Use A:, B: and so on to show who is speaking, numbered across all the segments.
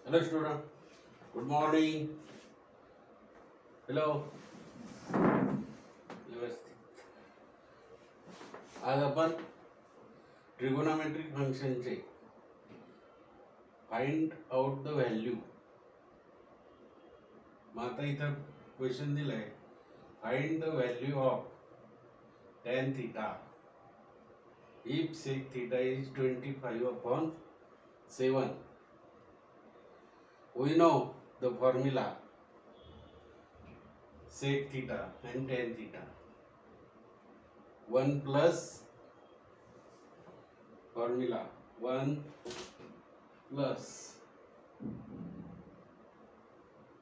A: Hello student, good morning. Hello. व्यवस्थित. आज आपण ट्रिगोनोमेट्रिक फंक्शनचे फाइंड आउट द व्हॅल्यू. मग आता इथं क्वेश्चन दिलाय, find the value of tan theta if sec theta is 25/7. We know the formula sec theta and tan theta. 1 plus formula 1 plus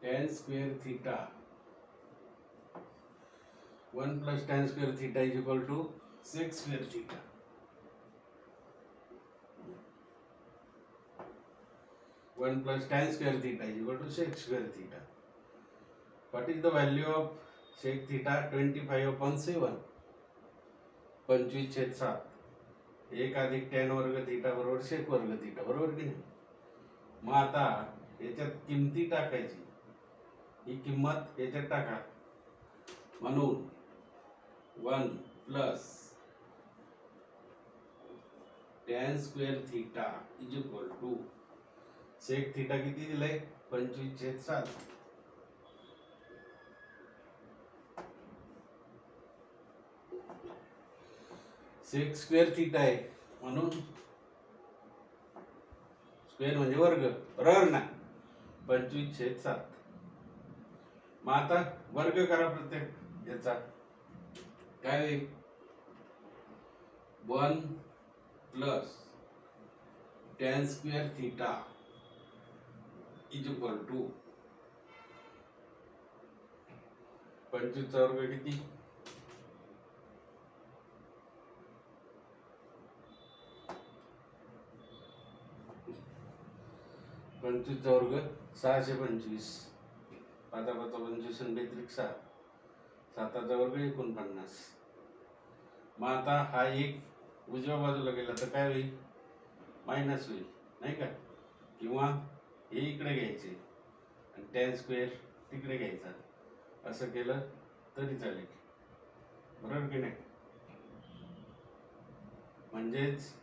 A: tan square theta. 1 plus tan square theta is equal to sec square theta. One plus tan square theta is equal to sec square theta. What is the value of sec theta? 25/7. 25/7. 1 अधिक tan वर्ग theta बरोबर sec वर्ग theta, बरोबर की नाही? मग आता याच्यात किमती टाकायची. ही किंमत याच्यात टाका. म्हणून 1 plus tan square theta is equal to sec theta किती दिलंय? 25/7. सेक स्क्वेअर थीटा आहे म्हणून स्क्वेअर म्हणजे वर्ग, बरोबर ना? 25/7. मग आता वर्ग करा प्रत्येक याचा. काय होईल? 1 plus tan square theta is equal to 25 चा वर्ग किती? 25 चा वर्ग 625. 5 × 5 = 25 आणि 6. 7 चा वर्ग 49. मग आता हा एक उजव्या बाजूला गेला तर काय होईल? मायनस होईल, नाही का? किंवा हे इकडे घ्यायचे आणि tan स्क्वेअर तिकडे घ्यायचा. असं केलं तरी चालेल, बरोबर की नाही? म्हणजेच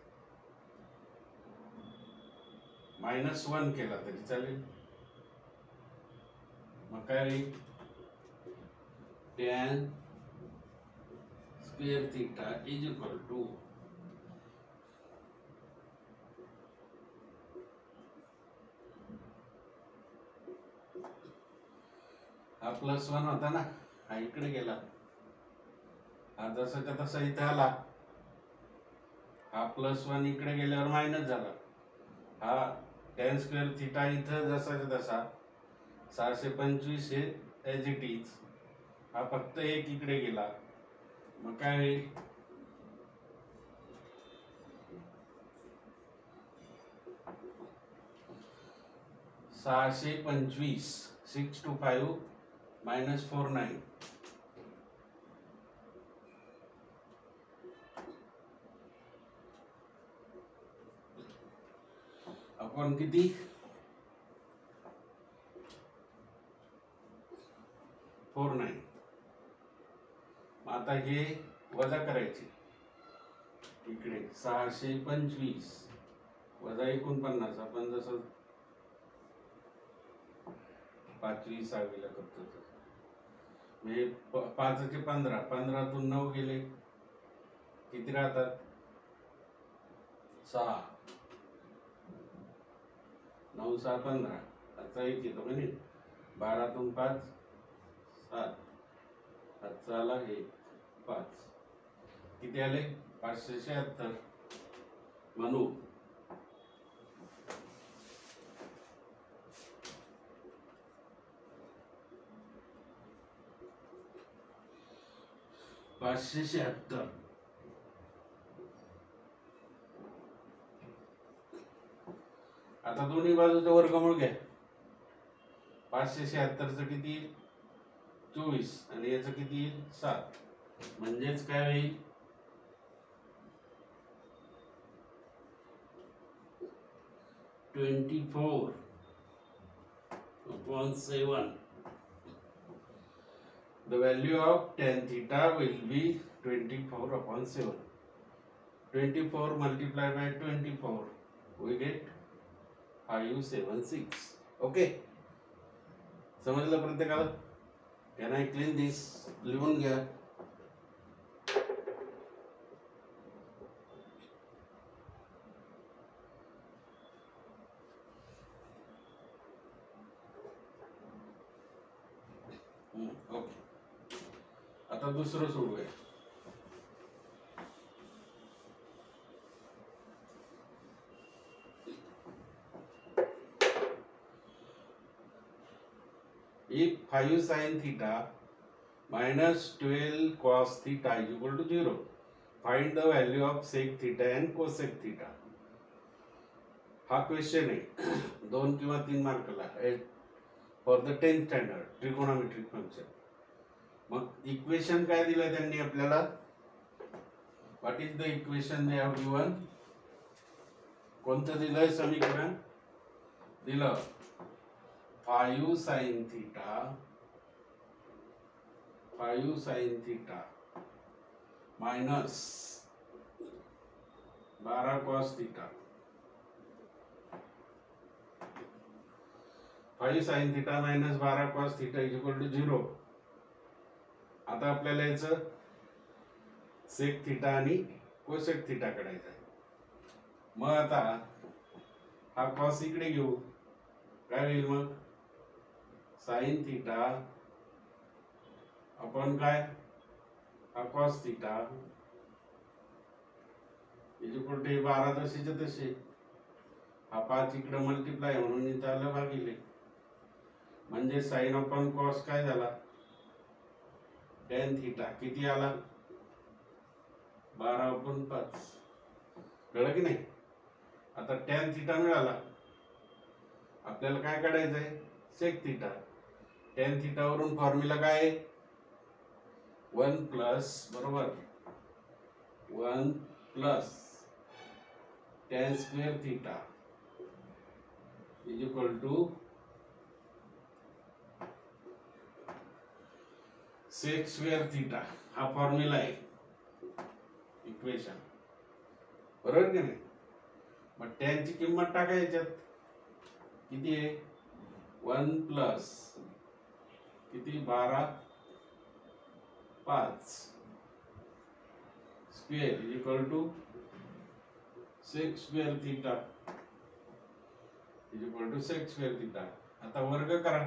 A: -1 केला तरी चालेल. मग काय होईल? tan square theta is equal to हा +1 होता ना, हा इकडे गेला. हा जसाच्या तसा इथे आला. हा +1 इकडे गेल्यावर मायनस झाला. हा tan स्क्वेअर थीटा इथं जसाच्या तसा 625 हे ॲज इट इज. हा फक्त एक इकडे गेला. मग काय होईल? (625) 625 - 49. आपण किती? 49. आता हे वजा करायचे. इकडे 625 वजा 49. आपण जसं 5वी 6वीला करतो तसं. म्हणजे 5 चे 15. 15तून 9 गेले, किती राहतात? 6. 9 × 6 = 15. आजचा 1 येतो म्हणजे 12तून 5 7. आजचा आला हे 5. किती आले? 576. म्हणून आता दोन्ही बाजूचा वर्गमूळ घ्या. 576 किती येईल? 24. आणि याचं किती येईल? 7. म्हणजेच काय होईल? 24 upon 7. The value of tan theta will be 24 upon 7. 24 multiplied by 24, we get 576. Okay, समजलं प्रत्येकाला? Can I clean this? लिहून घ्या. ओके, आता दुसरं सोडूया. If 5 sin theta minus 12 cos theta is equal to 0, find the value of sec theta and cosec theta. हा question आहे 2 किंवा 3 मार्कला for the 10th standard trigonometric function. मग इक्वेशन काय दिलं त्यांनी आपल्याला? What is the equation they have given? कोणतं दिलंय समीकरण? दिलं 5 sin theta minus 12 cos theta. 5 sin theta minus 12 cos theta is equal to 0. आता आपल्याला याचं सेक थीटा आणि कोसेक थीटा काढायचा आहे. मग आता हा कॉस इकडे घेऊ, काय होईल मग? साइन थीटा अपॉन काय? हा cos theta is equal to 12 तसेच्या तसे, हा 5 इकडे मल्टिप्लाय म्हणून इथं आलं भागिले, म्हणजे साइन अपॉन कॉस काय झाला? tan थीटा किती आला? 12/5. कळलं की नाही? आता tan थीटा मिळाला, आपल्याला काय काढायचंय? Sec theta. tan थीटा वरून फॉर्म्युला काय आहे? 1 प्लस बरोबर 1 plus tan square theta is equal to sec square theta. हा फॉर्म्युला आहे इक्वेशन, बरोबर की नाही? मग tan ची किंमत टाका याच्यात. किती आहे? 1 प्लस किती? 12/5 square is equal to sec square theta is equal to sec square theta. आता वर्ग करा.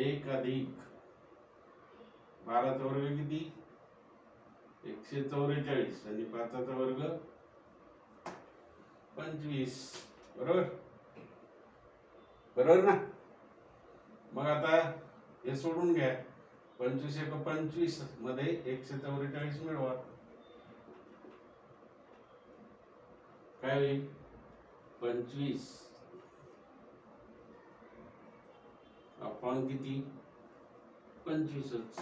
A: 1 अधिक 12 चा वर्ग किती? 144 आणि 5 चा वर्ग 25. बरोबर? बरोबर ना? मग आता हे सोडून घ्या. 25 × 25 मध्ये 144 मिळवा. काय होईल? 25 अपॉन किती? 25च.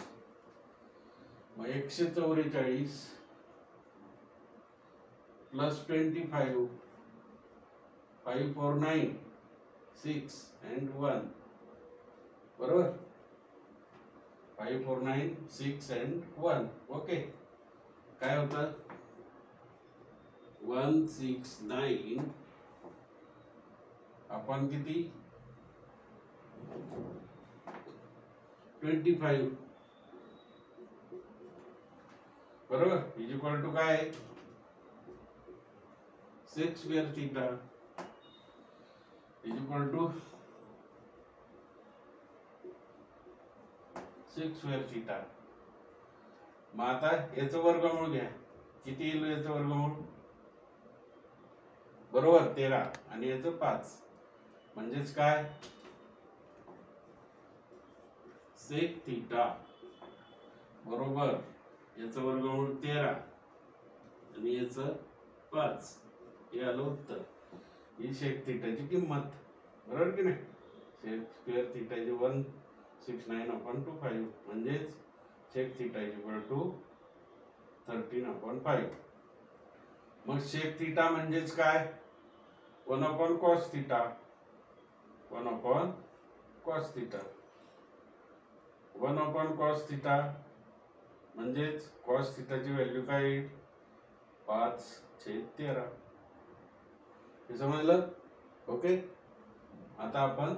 A: मग 144 प्लस 25 5 4 9 6 and 1. बरोबर? 5 4 9 6 and 1. ओके, काय होतं? 169 अपॉन किती? 25. बरोबर? इज इक्वल टू काय? Sec square theta is equal to sec square theta. मग आता याचं वर्गमूळ घ्या. किती येईल याचं वर्गमूळ? बरोबर 13 आणि याचं 5, म्हणजेच काय? सेक थीटा बरोबर याचं वर्गमूळ 13 आणि याचं 5. हे आलं उत्तर. ही सेक थीटाची किंमत. बरोबर की नाही? सेक स्क्वेअर थीटाची 169/25 म्हणजेच sec theta is equal to 13/5. मग सेक थीटा म्हणजेच काय? 1/cos theta 1/cos cos theta. 1 cos theta म्हणजेच कॉस थिटाची व्हॅल्यू काय येईल? 5/13. हे समजलं? ओके. आता आपण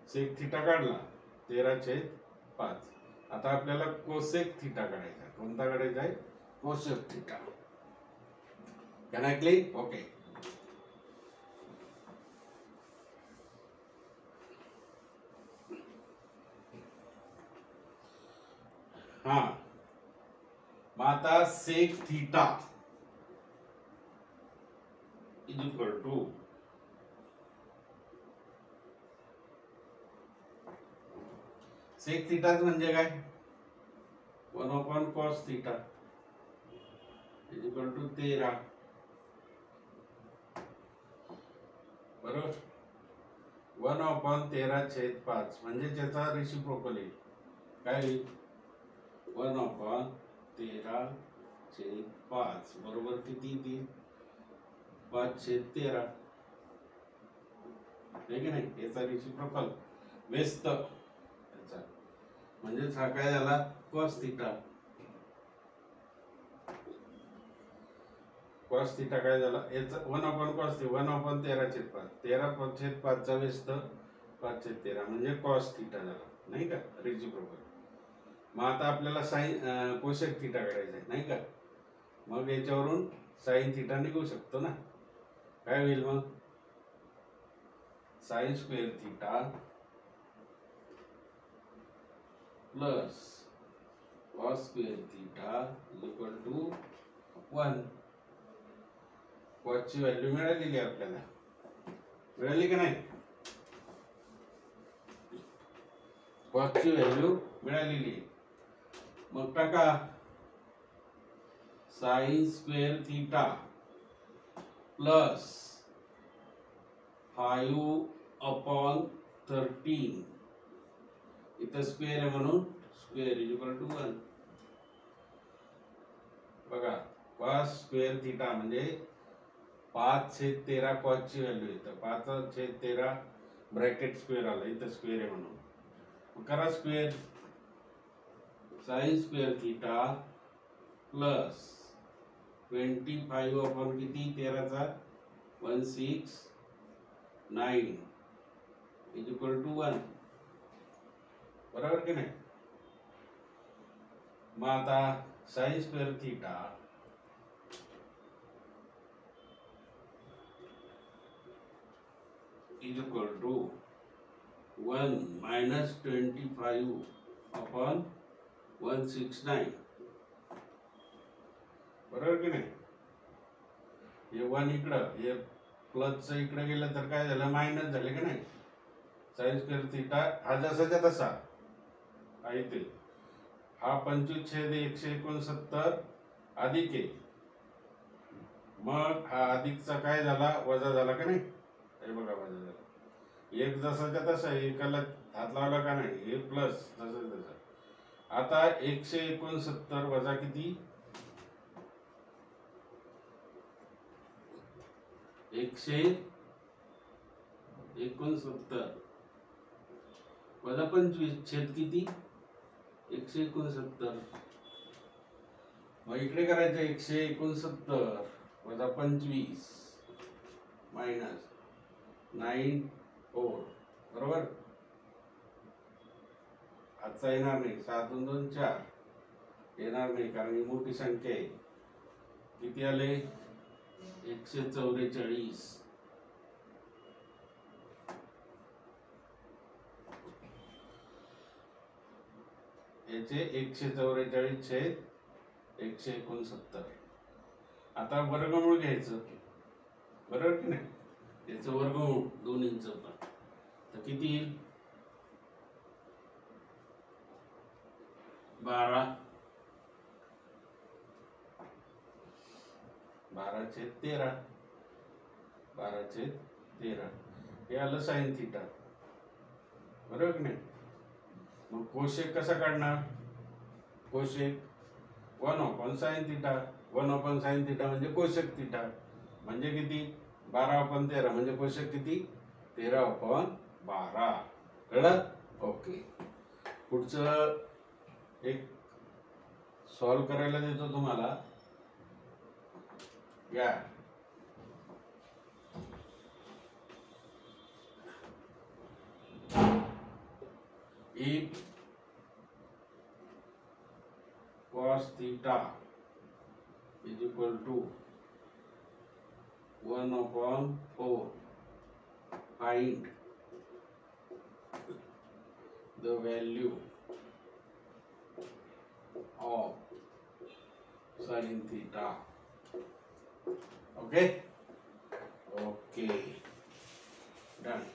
A: सेक थिटा काढला 13/5. आता आपल्याला कोसेक थिटा काढायचा. कोणता काढायचा आहे? Cosec theta. Can I click? Okay. हा, मग आता sec theta is equal to sec theta म्हणजे काय? 1 cos theta is equal to 13. बरोबर. 1/13/5 म्हणजे त्याचा रेसिप्रोकल येईल. काय येईल? 1/13/5 बरोबर किती येईल? 5/13. आहे की नाही? याचा रेसिप्रोकल व्यस्त याचा म्हणजेच हा काय झाला? Cos theta. कॉस थिटा काय झाला? याचा 1/cos 1/13/5. 13/5 चा व्यस्त 5/13 म्हणजे कॉस थिटा झाला, नाही का? रेसिप्रोकल. मग आता आपल्याला साइन कोसेक थिटा काढायचा आहे, नाही का? मग याच्यावरून साइन थिटा निघू शकतो ना. काय होईल मग? Sine square theta plus cos square theta equal to 1. कॉसची व्हॅल्यू मिळालेली आहे आपल्याला. मिळाली का नाही? कॉसची व्हॅल्यू मिळालेली आहे. मग टाका साइन स्क्वेअर थिटा प्लस 5/13. इथं स्क्वेअर आहे म्हणून स्क्वेअर इज इक्वल टू 1. बघा, कॉस स्क्वेअर थिटा म्हणजे 5/13 कॉसची व्हॅल्यू येतं. 5/13 ब्रॅकेट स्क्वेअर आला, इथं स्क्वेअर आहे म्हणून करा square. Sign square theta plus 25 किती? 13 169 इज इक्वल टू 1. बरोबर की नाही? मग आता sine square theta is equal to 1 minus 25/169. बरोबर की नाही? हे 1 इकडं, हे प्लसचं इकडे गेलं तर काय झालं? मायनस झाले का नाही? साइन स्क्वेअर थिटा हा जसाच्या तसा आहे ते. हा 25/169 अधिक आहे. मग हा अधिकचा काय झाला? वजा झाला का नाही? हे बघा, वजा झाला. एक जसाच्या तसा, एकाला हात लावला का नाही? हे प्लस जसं तसं. आता 169 वजा किती? 169 वजा 25 छेद किती? 169. मग इकडे करायचं 169 वजा 25 मायनस 94. बरोबर. आजचा येणार नाही. 7 2 2 4 येणार नाही कारण ही मोठी संख्या आहे. किती आले? 144. याचे 144/169. आता वर्गमूळ घ्यायचं. बरोबर की नाही? याचं वर्गमूळ दोन्हींचं पण तर किती येईल? 12. 12/13. 12/13 हे आलं साइन थिटा. बरोबर की नाही? मग कोशेक कसा काढणार? Cosec 1/sin theta. 1/sin theta म्हणजे कोशेक थिटा म्हणजे किती? 12/13 म्हणजे कोशेक किती? 13/12 कळलं? ओके. पुढचं एक सॉल्व करायला देतो तुम्हाला. या if cos theta is equal to 1/4, find the value of sin theta. Okay, done.